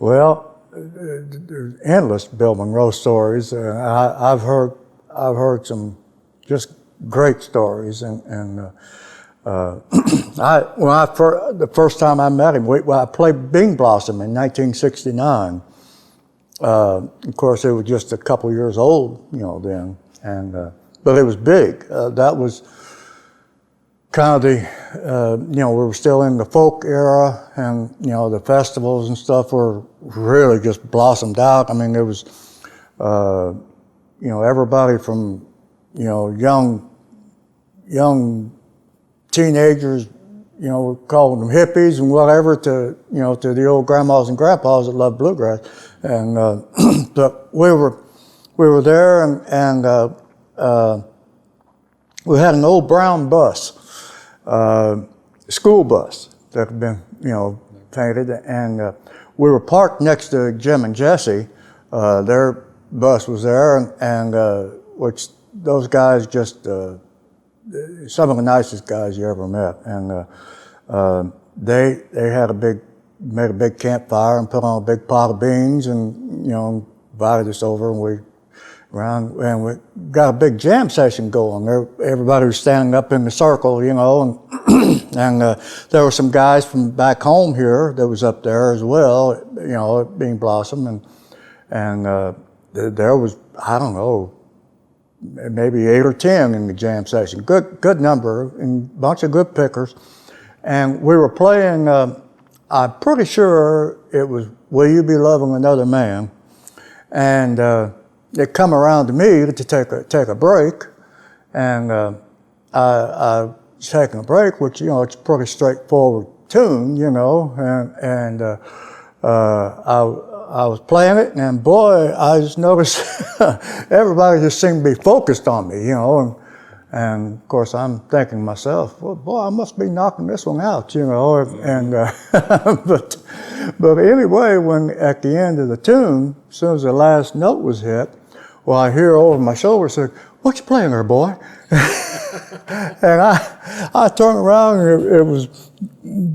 Well, there's endless Bill Monroe stories. I've heard some just great stories, and the first time I met him, I played Bean Blossom in 1969. Of course, it was just a couple years old, then, but it was big. That was kind of the, we were still in the folk era, and the festivals and stuff were really just blossomed out. I mean, there was, everybody from, young teenagers, calling them hippies and whatever, to the old grandmas and grandpas that loved bluegrass, and but we were there, and we had an old brown bus. School bus that had been, painted, and we were parked next to Jim and Jesse. Their bus was there, and which those guys just some of the nicest guys you ever met. And they made a big campfire and put on a big pot of beans, and invited us over, and we got a big jam session going. Everybody was standing up in the circle, and and there were some guys from back home here that was up there as well, at Bean Blossom, and there was, I don't know, maybe 8 or 10 in the jam session. Good number, and a bunch of good pickers. And we were playing, I'm pretty sure it was "Will You Be Loving Another Man?" And they come around to me to take a break, and I was taking a break, which it's a pretty straightforward tune, and I was playing it, and boy, I just noticed everybody just seemed to be focused on me, and of course I'm thinking to myself, well, boy, I must be knocking this one out, and but anyway, when at the end of the tune, as soon as the last note was hit, well, I hear over my shoulder say, "What you playing there, boy?" And I turned around, and it was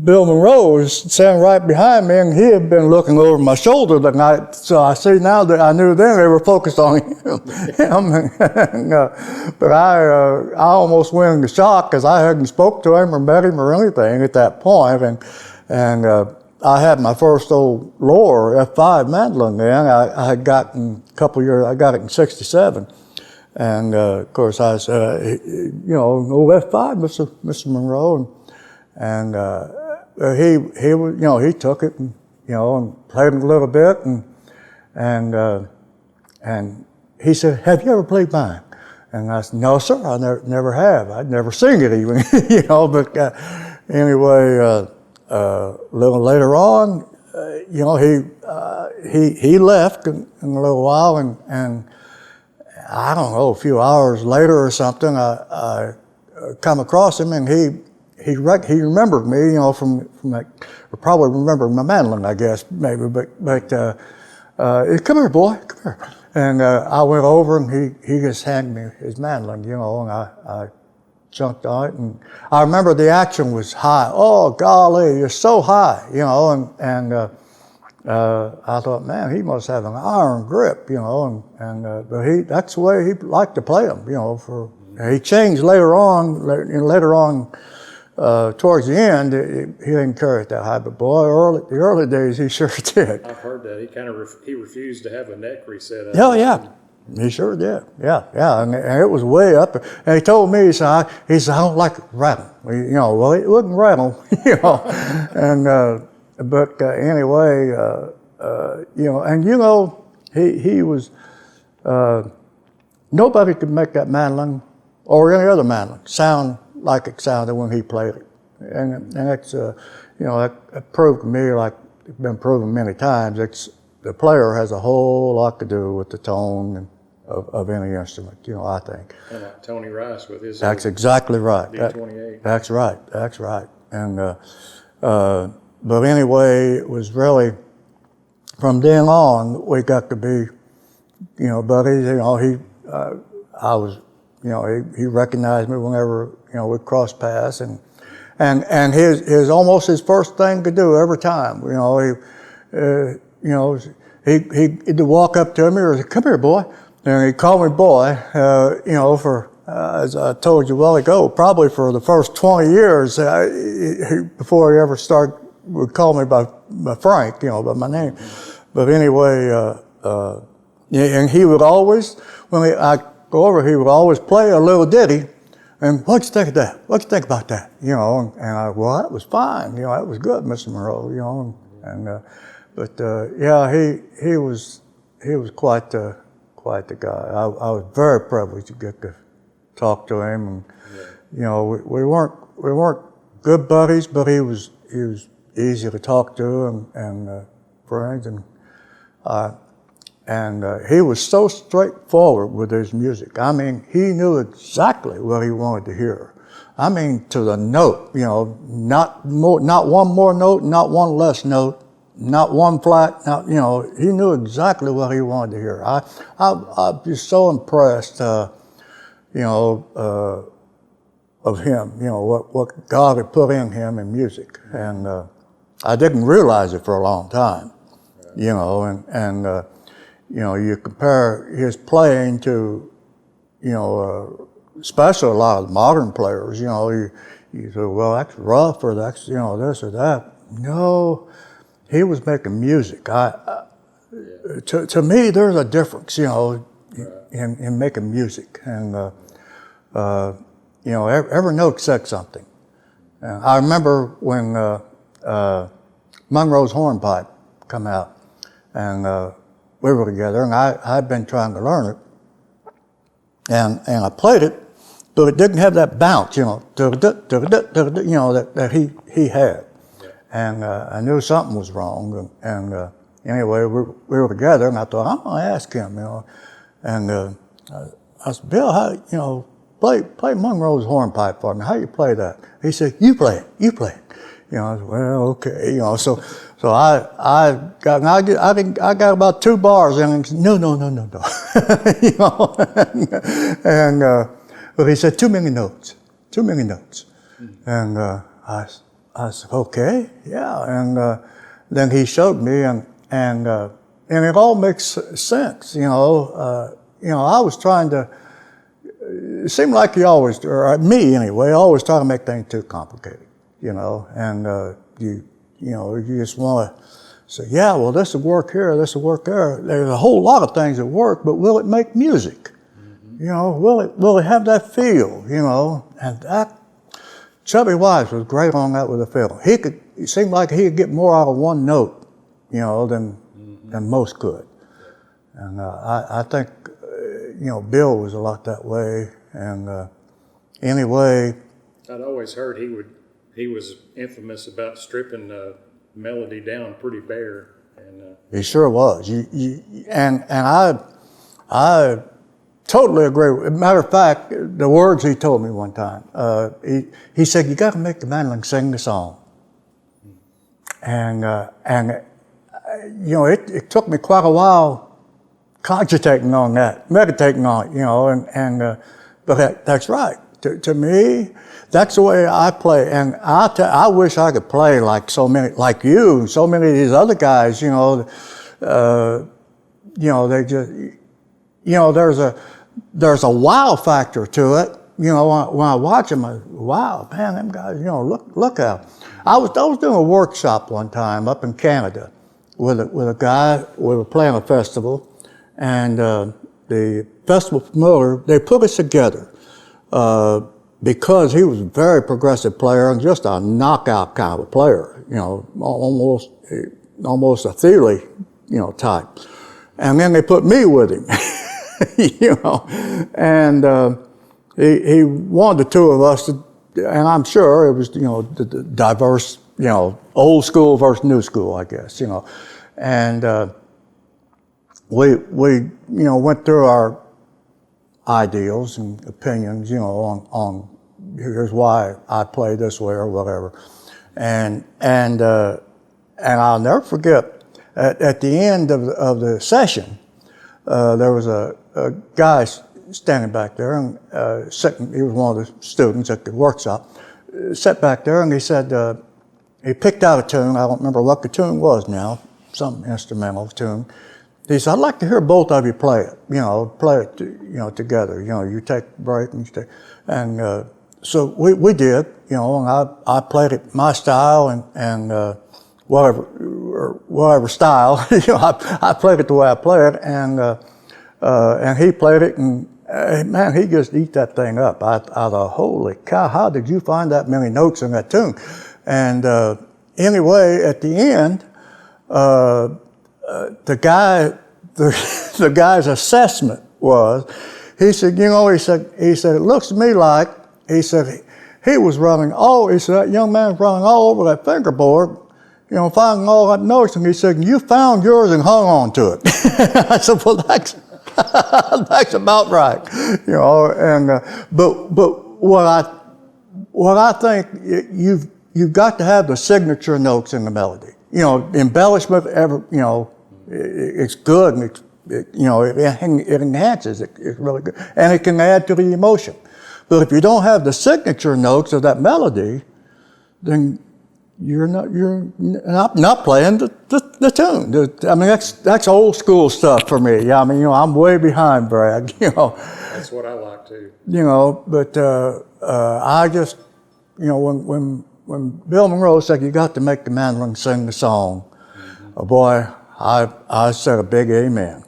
Bill Monroe was standing right behind me, and he had been looking over my shoulder that night. So I see now that I knew then they were focused on him. But I almost went into shock, because I hadn't spoke to him or met him or anything at that point, and I had my first old lower F5 mandolin then. I had gotten a couple years, I got it in '67. And of course I said, old F5, Mr. Monroe. And he was, he took it, and, and played it a little bit. And he said, "Have you ever played mine?" And I said, "No, sir, I never have. I'd never seen it even," but anyway, a little later on, he left in a little while, and I don't know, a few hours later or something, I come across him, and he remembered me, from that, or probably remembered my mandolin, I guess, maybe, but "Come here, boy, come here." And I went over, and he just handed me his mandolin, and I jumped on it, and I remember the action was high. Oh, golly, you're so high, and I thought, man, he must have an iron grip, but that's the way he liked to play them, he changed later on, towards the end, he didn't carry it that high, but boy, the early days, he sure did. I've heard that. He refused to have a neck reset. Oh, yeah. He sure did. Yeah, and it was way up. And he told me, he said, I don't like it rattle. Well, it wouldn't rattle, and, but anyway, and he was, nobody could make that mandolin or any other mandolin sound like it sounded when he played it. And it's, that proved to me, like it's been proven many times, the player has a whole lot to do with the tone of any instrument, I think. And like Tony Rice with his... That's exactly right. D28. That's right. And, but anyway, it was really, from then on, we got to be, buddies. I was, he recognized me whenever, we crossed paths, and his almost his first thing to do every time, he'd walk up to me or say, "Come here, boy," and he'd call me boy. For as I told you a while ago, probably for the first 20 years before he ever would call me by Frank, by my name. But anyway, and he would always, when I go over, he would always play a little ditty. And what'd you think of that? What'd you think about that? And I, well, that was fine. That was good, Mr. Monroe. He was quite the guy. I was very privileged to get to talk to him, and we weren't good buddies, but he was easy to talk to and friends, and he was so straightforward with his music. I mean, he knew exactly what he wanted to hear. I mean, to the note, not one more note, not one less note, not one flat, he knew exactly what he wanted to hear. I was so impressed, of him, what God had put in him in music. And I didn't realize it for a long time, you compare his playing to, especially a lot of modern players, you say, well, that's rough, or that's, this or that. No, he was making music. To me, there's a difference, in making music. And, every note said something. I remember when Monroe's Hornpipe come out, and we were together, and I'd been trying to learn it, and I played it, but it didn't have that bounce, that he had, and I knew something was wrong, and anyway, we were together, and I thought, I'm going to ask him, and I said, Bill, how, play Monroe's Hornpipe for me. How you play that? He said, you play it. I said, well, okay, So I got about 2 bars in, and he said, no. But he said, too many notes. And I said, okay, yeah. And then he showed me, and it all makes sense. I was trying to. It seemed like he always, or me anyway, always trying to make things too complicated. And you just want to say, yeah, well, this will work here, this will work there. There's a whole lot of things that work, but will it make music? Will it have that feel? And that, Chubby Wise was great on that with the feel. It seemed like he could get more out of one note, than most could. And I think, Bill was a lot that way. And anyway, I'd always heard he was infamous about stripping melody down pretty bare. And he sure was. And I totally agree. Matter of fact, the words he told me one time, he said, you got to make the mandolin sing the song. And it took me quite a while cogitating on that, meditating on it, but that's right. To me, that's the way I play, and I wish I could play like so many, like you, so many of these other guys. They just, there's a wow factor to it. When I watch them, wow, man, them guys, look out. I was doing a workshop one time up in Canada with a guy. We were playing a festival, and the festival promoter, they put us together. Because he was a very progressive player and just a knockout kind of a player, almost a Thiele, type. And then they put me with him, and he wanted the 2 of us to, and I'm sure it was, the diverse, old school versus new school, I guess, and we went through our ideals and opinions, on here's why I play this way or whatever, and I'll never forget at the end of the session, there was a guy standing back there and sitting. He was one of the students at the workshop. Sat back there and he said he picked out a tune. I don't remember what the tune was now. some instrumental tune. He said, I'd like to hear both of you play it, play it, together. You take a break and you take, and so we did, and I played it my style and whatever style, I played it the way I play it, and he played it, and man, he just eat that thing up. I thought, holy cow, how did you find that many notes in that tune? And anyway, at the end, the guy's assessment was, he said, he said, it looks to me like, he said, he was running he said, that young man was running all over that fingerboard, finding all that notes, and he said, you found yours and hung on to it. I said, well, that's about right, and but what I think you've got to have the signature notes in the melody. Embellishment it's good, and it enhances it. It's really good, and it can add to the emotion. But if you don't have the signature notes of that melody, then you're not playing the tune. I mean, that's old school stuff for me. Yeah, I mean, I'm way behind Brad. That's what I like too. But I just, when Bill Monroe said you got to make the mandolin sing the song, boy, I said a big amen.